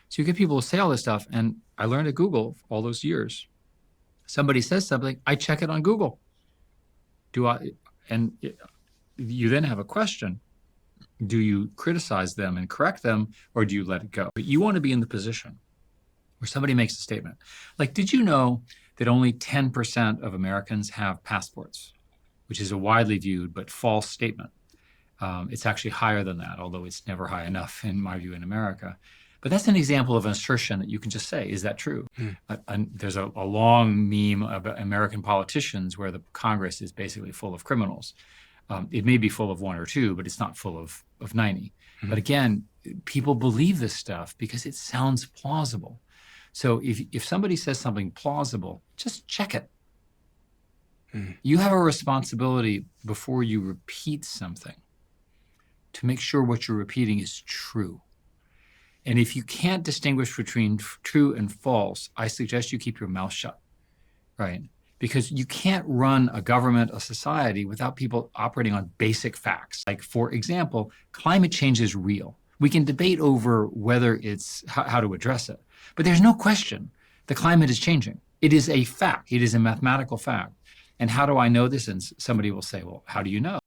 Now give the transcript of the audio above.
So you get people to say all this stuff. And I learned at Google all those years. Somebody says something, I check it on Google. And you then have a question. Do you criticize them and correct them, or do you let it go? But you want to be in the position where somebody makes a statement. Like, did you know that only 10% of Americans have passports, which is a widely viewed but false statement? It's actually higher than that, although it's never high enough, in my view, in America. But that's an example of an assertion that you can just say, is that true? There's a long meme of American politicians where the Congress is basically full of criminals. It may be full of one or two, but it's not full of 90. But again, people believe this stuff because it sounds plausible. So if somebody says something plausible, just check it. You have a responsibility before you repeat something to make sure what you're repeating is true. And if you can't distinguish between true and false, I suggest you keep your mouth shut, right? Because you can't run a government, a society, without people operating on basic facts. Like, for example, climate change is real. We can debate over whether it's how to address it, but there's no question the climate is changing. It is a fact. It is a mathematical fact. And how do I know this? And somebody will say, well, how do you know?